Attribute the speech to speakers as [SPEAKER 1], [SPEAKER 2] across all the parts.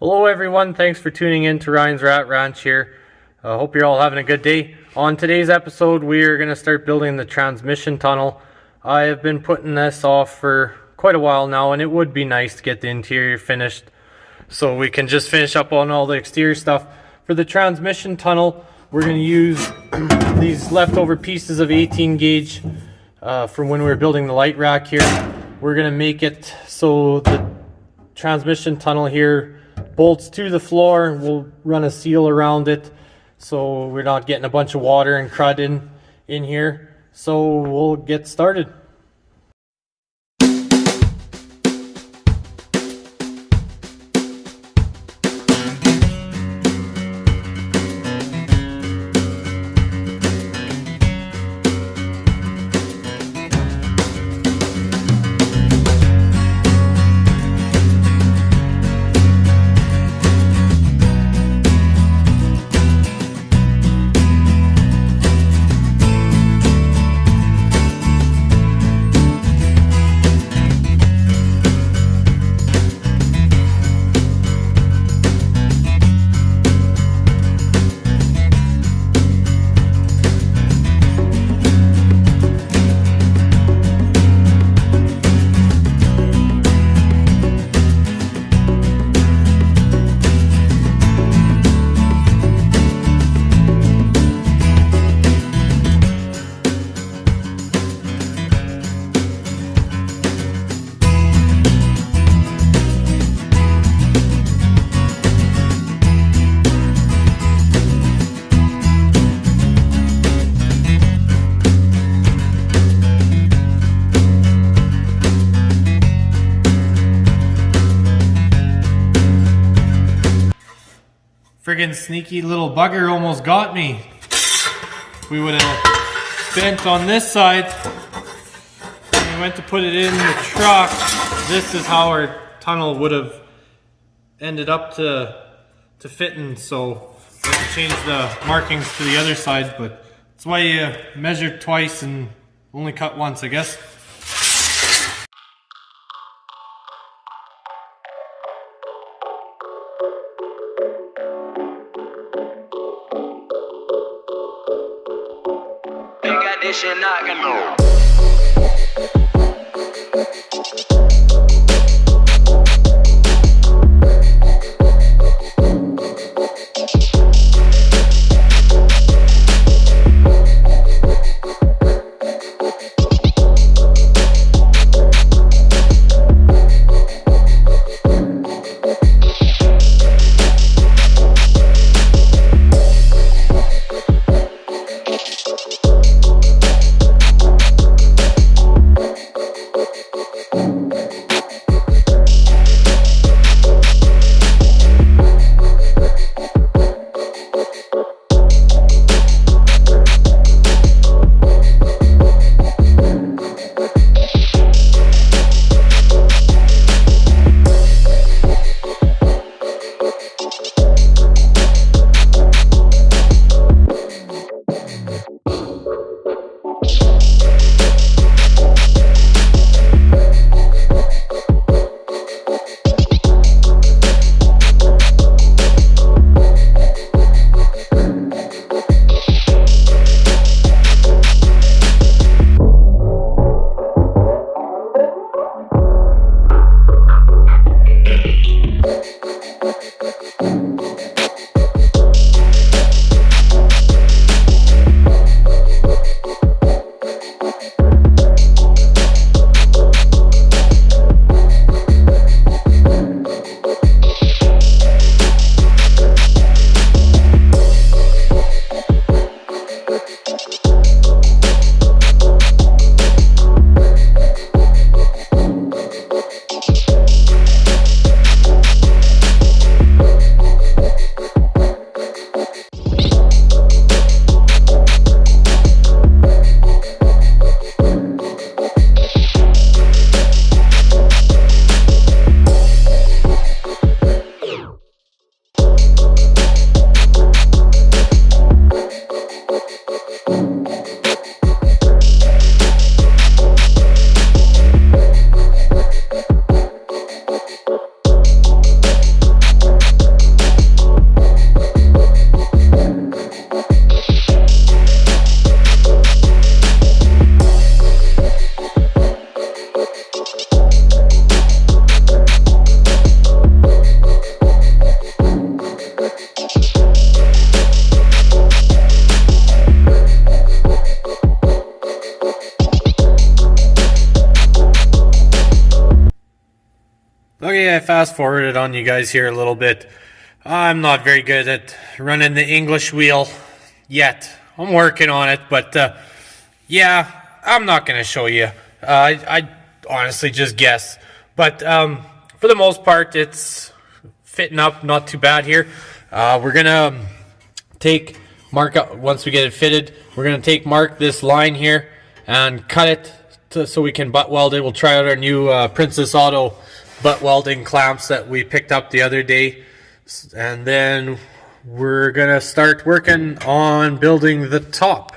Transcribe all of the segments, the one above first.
[SPEAKER 1] Hello everyone, thanks for tuning in to Ryan's Rat Ranch here. I hope you're all having a good day. On today's episode we are going to start building the transmission tunnel. I have been putting this off for quite a while now, and it would be nice to get the interior finished so we can just finish up on all the exterior stuff. For the transmission tunnel we're going to use these leftover pieces of 18 gauge from when we were building the light rack here. We're going to make it so the transmission tunnel here bolts to the floor. We'll run a seal around it so we're not getting a bunch of water and crud in here. So we'll get started. Friggin' sneaky little bugger almost got me. We would have bent on this side and we went to put it in the truck. This is how our tunnel would have ended up to fitting, so we have to change the markings to the other side, but that's why you measure twice and only cut once, I guess.
[SPEAKER 2] This shit not gonna
[SPEAKER 1] Okay, I fast forwarded on you guys here a little bit. I'm not very good at running the English wheel yet. I'm working on it, but yeah, I'm not going to show you. I honestly just guess. But for the most part, it's fitting up not too bad here. We're going to mark out, once we get it fitted, we're going to mark this line here and cut it so we can butt weld it. We'll try out our new Princess Auto butt welding clamps that we picked up the other day. And then we're going to start working on building the top.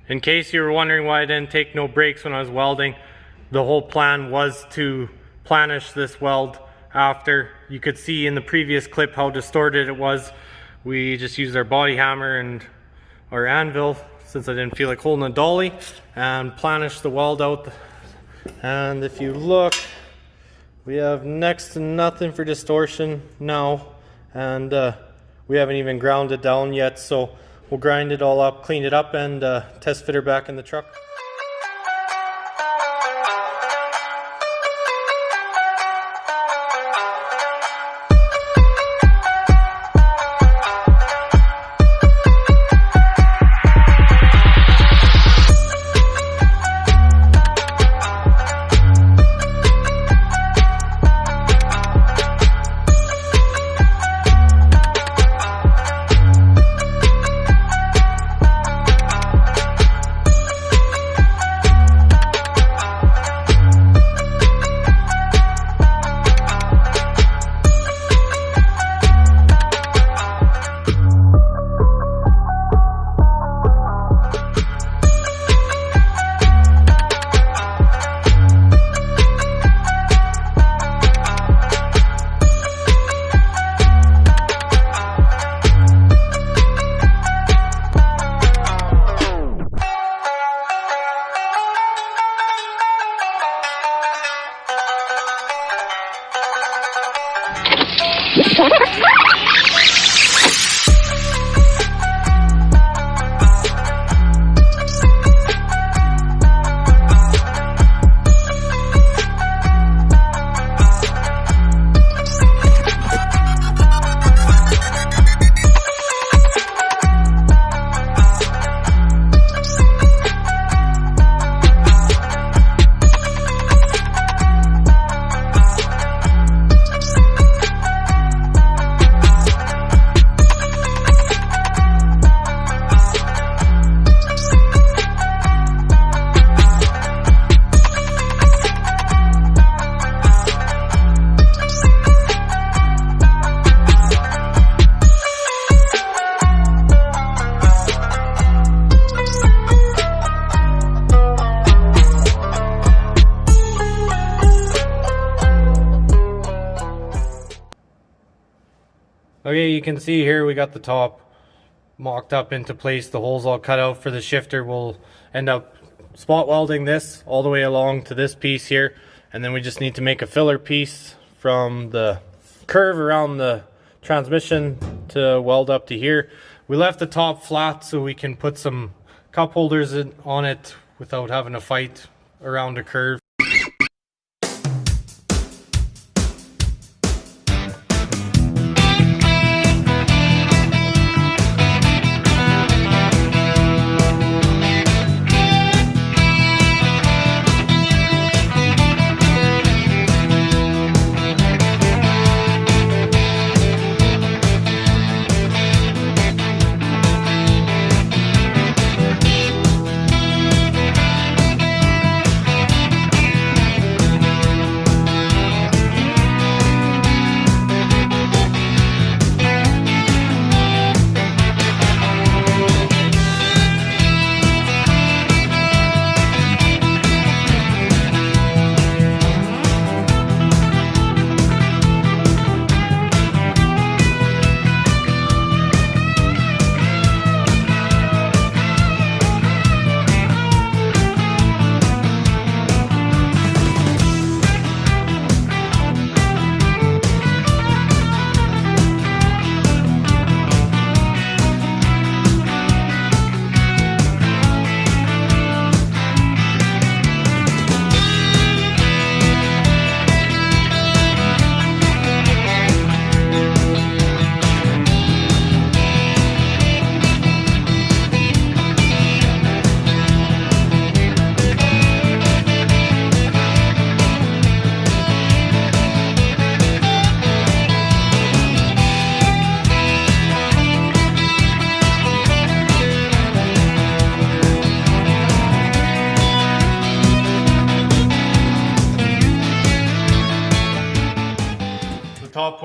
[SPEAKER 1] In case you were wondering why I didn't take no breaks when I was welding, the whole plan was to planish this weld after. You could see in the previous clip how distorted it was. We just used our body hammer and our anvil, since I didn't feel like holding a dolly, and planished the weld out. And if you look, we have next to nothing for distortion now, and we haven't even ground it down yet, so we'll grind it all up, clean it up, and test fit her back in the truck. Okay, you can see here we got the top mocked up into place. The holes all cut out for the shifter. We'll end up spot welding this all the way along to this piece here, and then we just need to make a filler piece from the curve around the transmission to weld up to here. We left the top flat so we can put some cup holders on it without having to fight around a curve.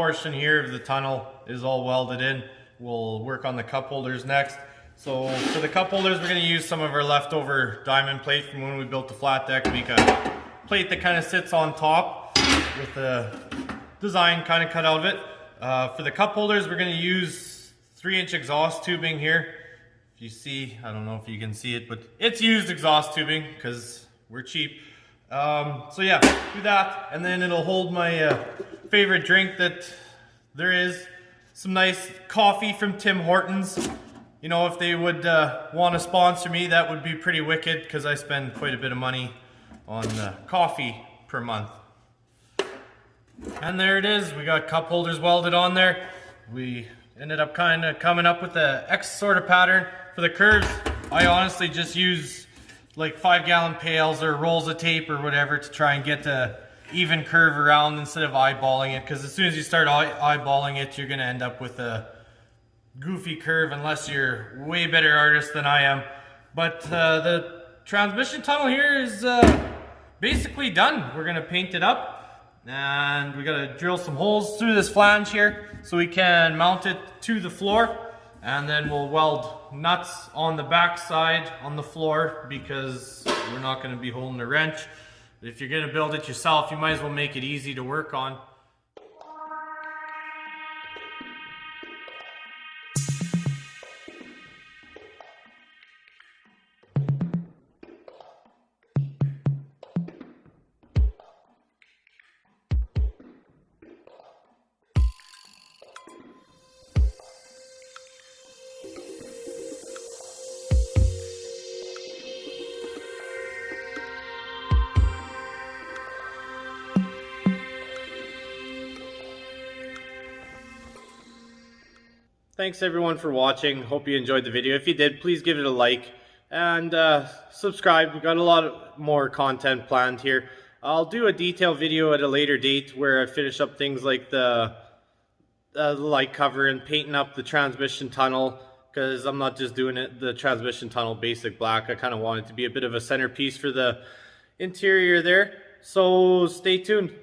[SPEAKER 1] portion here of the tunnel is all welded in. We'll work on the cup holders next. So for the cup holders, we're going to use some of our leftover diamond plate from when we built the flat deck, make a plate that kind of sits on top with the design kind of cut out of it. For the cup holders, we're going to use 3-inch exhaust tubing here. If you see, I don't know if you can see it, but it's used exhaust tubing because we're cheap. So yeah, do that, and then it'll hold my favorite drink that there is, some nice coffee from Tim Hortons. You know, if they would want to sponsor me, that would be pretty wicked because I spend quite a bit of money on coffee per month. And there it is, we got cup holders welded on there. We ended up kind of coming up with the X sort of pattern. For the curves, I honestly just use like 5-gallon pails or rolls of tape or whatever to try and get the even curve around instead of eyeballing it, because as soon as you start eyeballing it, you're going to end up with a goofy curve unless you're a way better artist than I am. But the transmission tunnel here is basically done. We're going to paint it up, and we got to drill some holes through this flange here so we can mount it to the floor, and then we'll weld nuts on the back side on the floor because we're not going to be holding a wrench. If you're going to build it yourself, you might as well make it easy to work on. Thanks everyone for watching. Hope you enjoyed the video. If you did, please give it a like and subscribe. We've got a lot more content planned here. I'll do a detailed video at a later date where I finish up things like the light cover and painting up the transmission tunnel, because I'm not just doing the transmission tunnel basic black. I kind of want it to be a bit of a centerpiece for the interior there. So stay tuned.